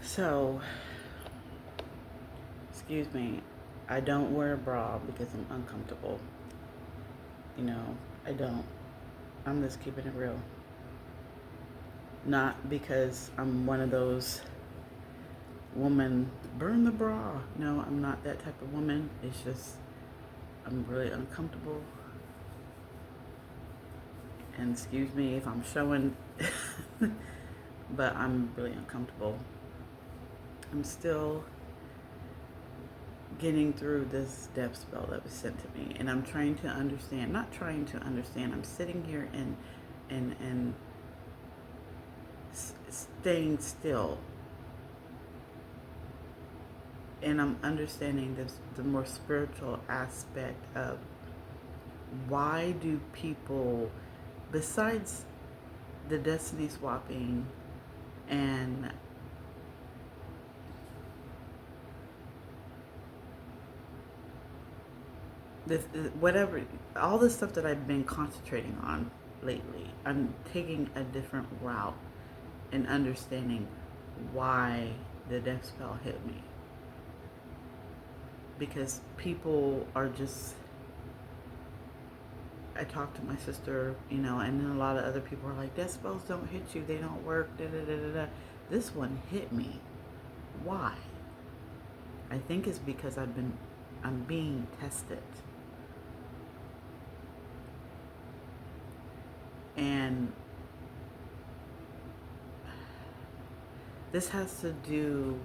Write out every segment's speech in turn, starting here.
So, excuse me, I don't wear a bra because I'm uncomfortable. You know, I don't. I'm just keeping it real. Not because I'm one of those woman burn the bra. No, I'm not that type of woman. It's just I'm really uncomfortable. And excuse me if I'm showing, but I'm really uncomfortable. I'm still getting through this death spell that was sent to me, and I'm trying to understand. Not trying to understand. I'm sitting here and staying still, and I'm understanding this the more spiritual aspect of why do people, besides the destiny swapping and this whatever, all the stuff that I've been concentrating on lately, I'm taking a different route and understanding why the death spell hit me, because people are just, I talked to my sister, and then a lot of other people are like, death spells don't hit you, they don't work, da da da da da. This one hit me. Why? I think it's because I'm being tested. And this has to do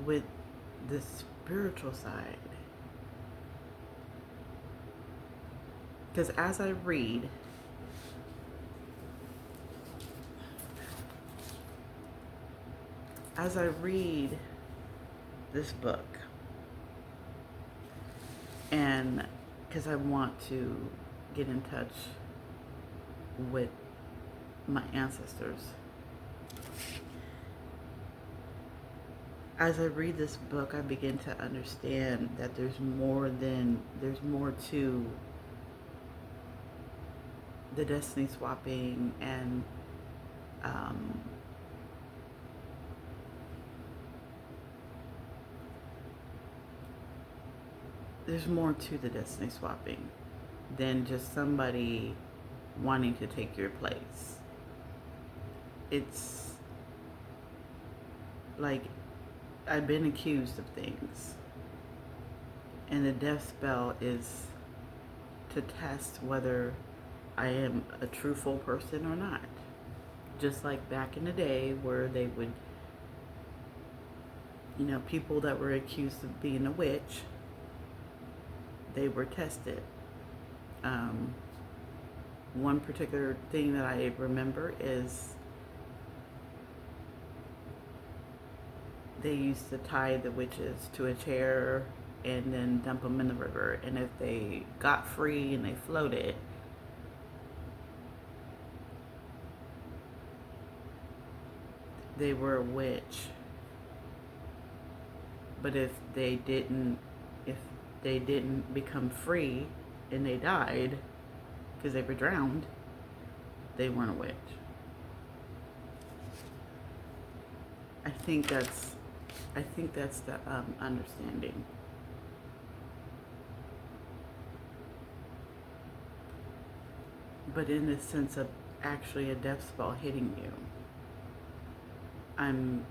with the spiritual side. Because as I read this book, and because I want to get in touch with my ancestors, as I read this book, I begin to understand that there's more to the destiny swapping, and um, there's more to the destiny swapping than just somebody wanting to take your place. It's like I've been accused of things, and the death spell is to test whether I am a truthful person or not. Just like back in the day where they would, people that were accused of being a witch, they were tested. Um, One particular thing that I remember is they used to tie the witches to a chair and then dump them in the river. And if they got free and they floated, they were a witch. But if they didn't become free and they died because they were drowned, they weren't a witch. I think that's, the understanding. But in the sense of actually a death spell hitting you, I'm,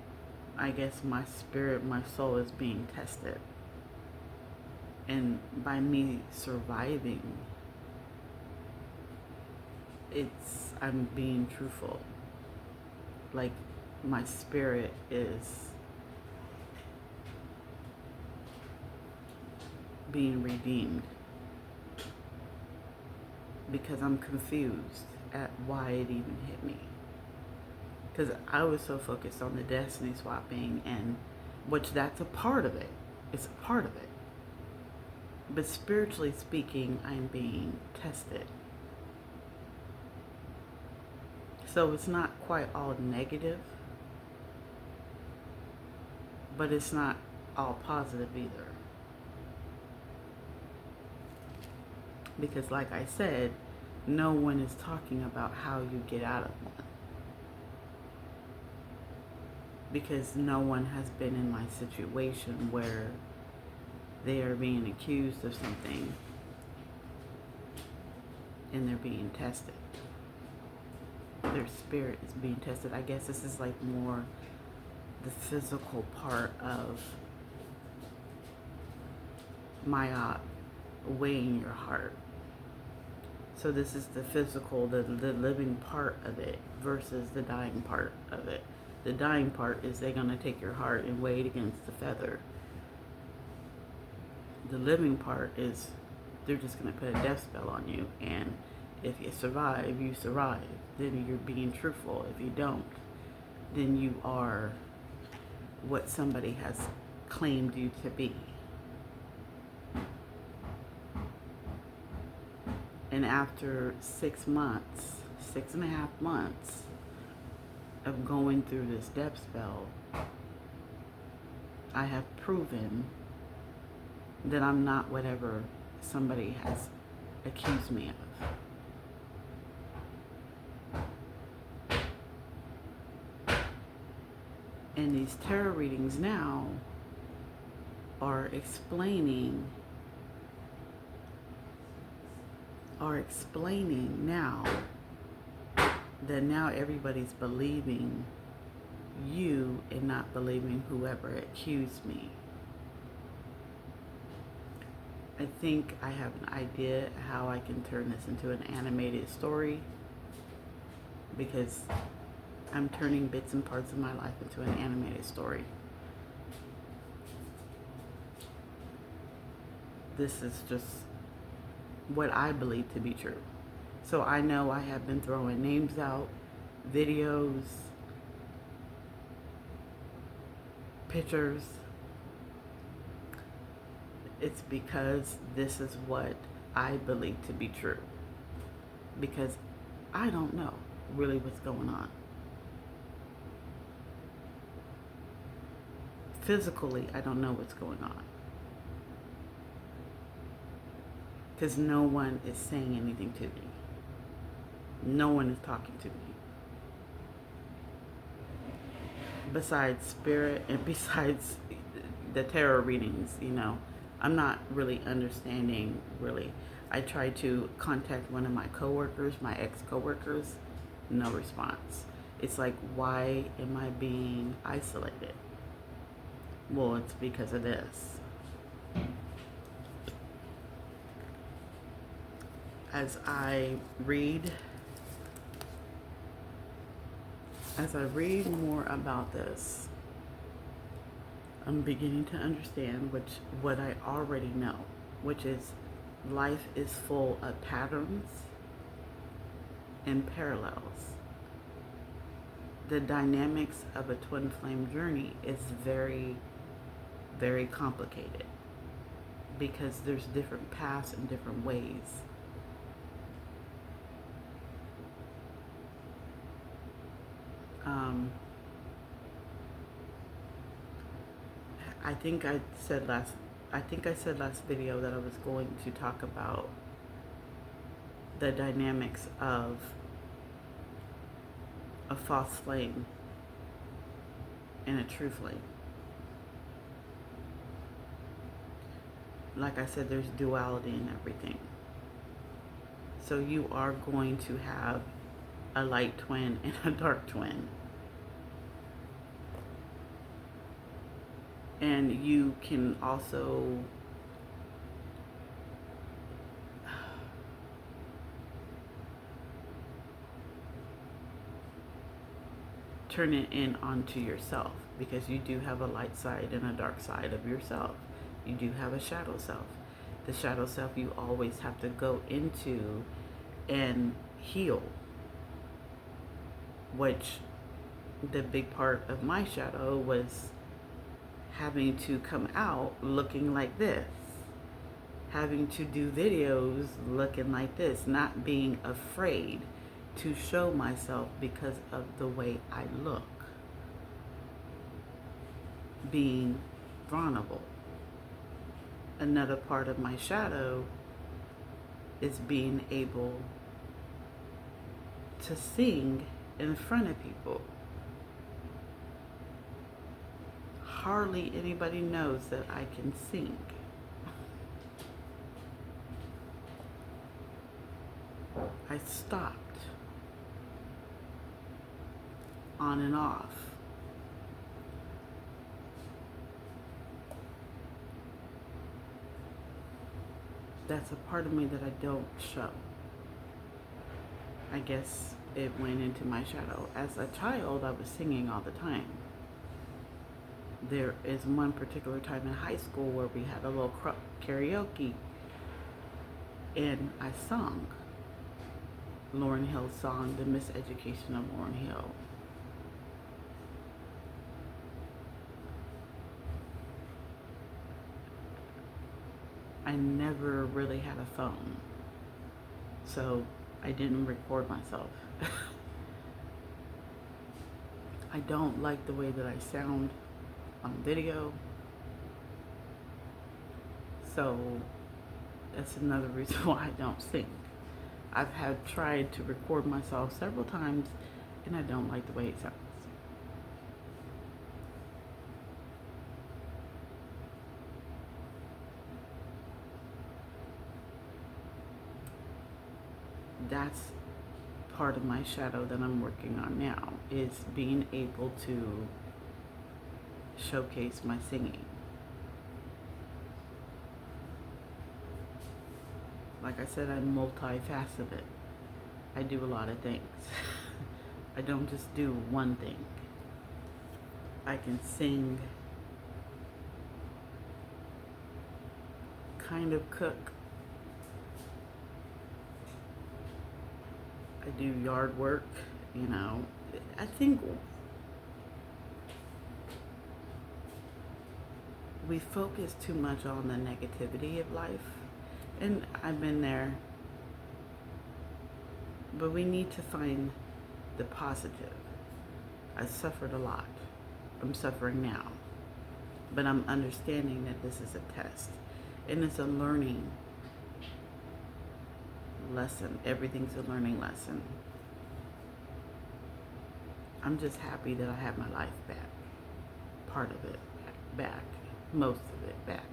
I guess my spirit, my soul is being tested. And by me surviving, I'm being truthful. Like my spirit is being redeemed because I'm confused at why it even hit me. Because I was so focused on the destiny swapping, and which that's a part of it. It's a part of it. But spiritually speaking, I'm being tested. So it's not quite all negative, but it's not all positive either. Because like I said, no one is talking about how you get out of one. because no one has been in my situation where they are being accused of something and they're being tested. Their spirit is being tested. I guess this is like more the physical part of Ma'at weighing your heart. So this is the physical, the living part of it versus the dying part of it. The dying part is they're going to take your heart and weigh it against the feather. The living part is they're just going to put a death spell on you, and if you survive, you survive. Then you're being truthful. If you don't, then you are what somebody has claimed you to be. And after 6 months, 6.5 months of going through this death spell, I have proven that I'm not whatever somebody has accused me of. And these tarot readings now are explaining now that now everybody's believing you and not believing whoever accused me. I think I have an idea how I can turn this into an animated story, because I'm turning bits and parts of my life into an animated story. This is just what I believe to be true. So I know I have been throwing names out, videos, pictures. It's because this is what I believe to be true. Because I don't know really what's going on. Physically, I don't know what's going on. Because no one is saying anything to me. No one is talking to me. Besides spirit and besides the tarot readings, I'm not really understanding, really. I tried to contact one of my coworkers, my ex-coworkers, no response. It's like, why am I being isolated? Well, it's because of this. As I read more about this, I'm beginning to understand what I already know, which is life is full of patterns and parallels. The dynamics of a twin flame journey is very, very complicated because there's different paths and different ways. I think I said last video that I was going to talk about the dynamics of a false flame and a true flame. Like I said, there's duality in everything. So you are going to have a light twin and a dark twin. And you can also turn it in onto yourself, because you do have a light side and a dark side of yourself. You do have a shadow self. The shadow self you always have to go into and heal, which the big part of my shadow was having to come out looking like this, having to do videos looking like this, not being afraid to show myself because of the way I look, being vulnerable. Another part of my shadow is being able to sing in front of people. hardly anybody knows that I can sing. I stopped on and off. That's a part of me that I don't show. I guess it went into my shadow. As a child, I was singing all the time. There is one particular time in high school where we had a little karaoke, and I sung Lauryn Hill's song, The Miseducation of Lauryn Hill. I never really had a phone, so I didn't record myself. I don't like the way that I sound on video, so that's another reason why I don't sing. I've tried to record myself several times, and I don't like the way it sounds. That's part of my shadow that I'm working on now, is being able to showcase my singing. Like I said, I'm multifaceted. I do a lot of things. I don't just do one thing. I can sing, kind of cook. I do yard work, you know. I think we focus too much on the negativity of life, and I've been there, but we need to find the positive. I suffered a lot. I'm suffering now, but I'm understanding that this is a test, and it's a learning lesson. Everything's a learning lesson. I'm just happy that I have my life back. Part of it back. Most of it back.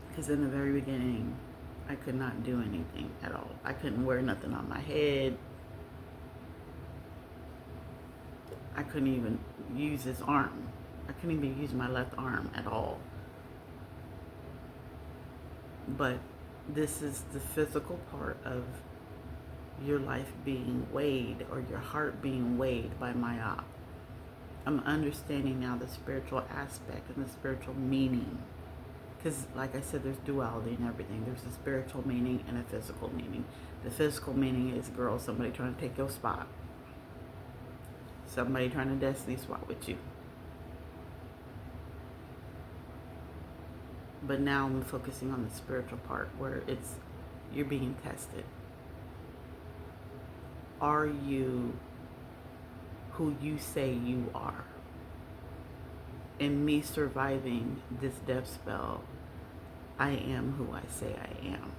Because in the very beginning, I could not do anything at all. I couldn't wear nothing on my head. I couldn't even use this arm. I couldn't even use my left arm at all. But this is the physical part of your life being weighed, or your heart being weighed by myop. I'm understanding now the spiritual aspect and the spiritual meaning. Because like I said, there's duality in everything. There's a spiritual meaning and a physical meaning. The physical meaning is, girl, somebody trying to take your spot. Somebody trying to destiny swap with you. But now I'm focusing on the spiritual part, where it's, you're being tested. Are you who you say you are? In me surviving this death spell, I am who I say I am.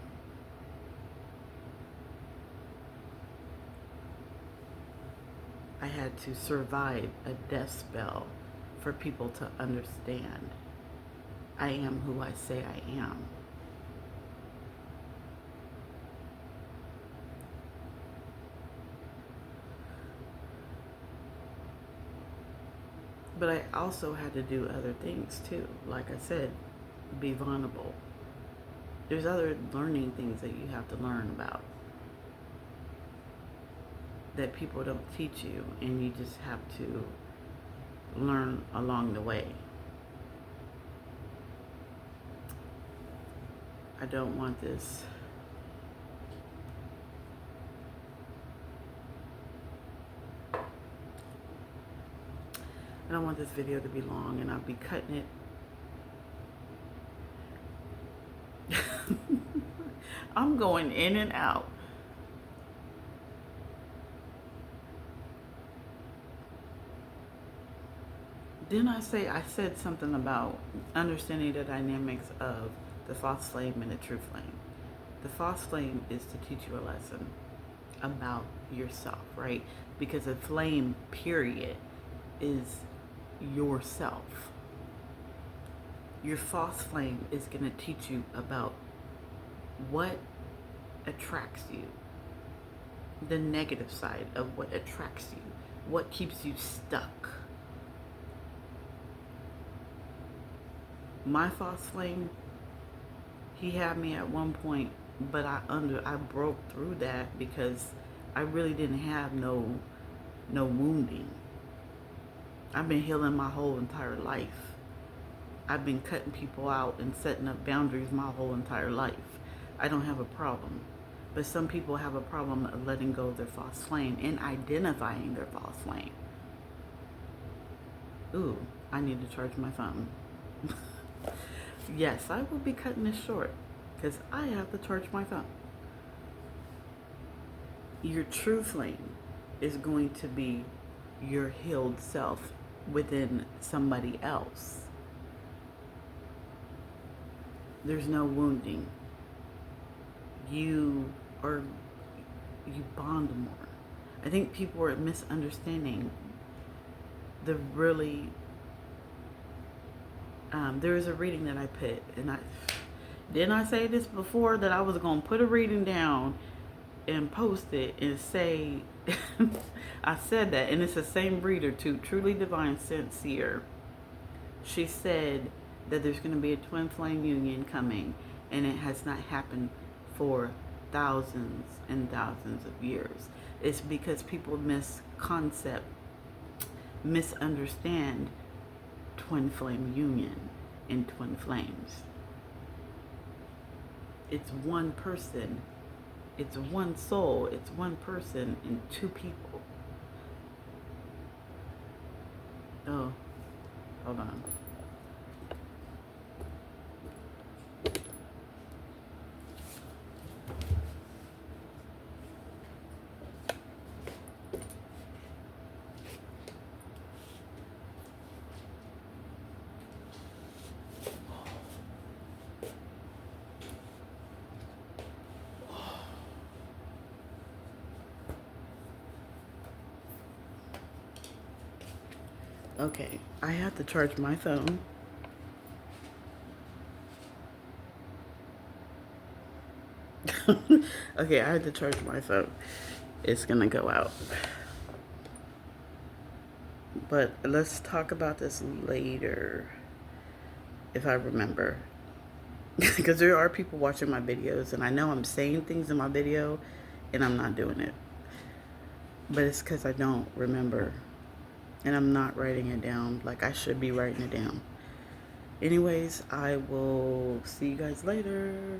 I had to survive a death spell for people to understand I am who I say I am. But I also had to do other things too. Like I said, be vulnerable. There's other learning things that you have to learn about that people don't teach you, and you just have to learn along the way. I don't want this video to be long, and I'll be cutting it. I'm going in and out. Didn't I said something about understanding the dynamics of the false flame and the true flame. The false flame is to teach you a lesson about yourself, right? Because a flame, period, is yourself. Your false flame is going to teach you about what attracts you, the negative side of what attracts you, what keeps you stuck. My false flame, he had me at one point, but I broke through that because I really didn't have no wounding. I've been healing my whole entire life. I've been cutting people out and setting up boundaries my whole entire life. I don't have a problem. But some people have a problem of letting go of their false flame and identifying their false flame. Ooh, I need to charge my phone. Yes, I will be cutting this short because I have to charge my phone. Your true flame is going to be your healed self within somebody else. There's no wounding. You bond more. I think people are misunderstanding the really. There was a reading that I put, and didn't I say this before that I was gonna put a reading down and post it and say. I said that, and it's the same reader too, Truly Divine Sincere. She said that there's going to be a twin flame union coming, and it has not happened for thousands and thousands of years. It's because people misunderstand twin flame union and twin flames. It's one person, it's one soul, it's one person and two people. Oh, hold on. Okay, I have to charge my phone. Okay, I had to charge my phone. It's gonna go out. But let's talk about this later, if I remember. Because there are people watching my videos, and I know I'm saying things in my video, and I'm not doing it. But it's because I don't remember. And I'm not writing it down like I should be writing it down. Anyways, I will see you guys later.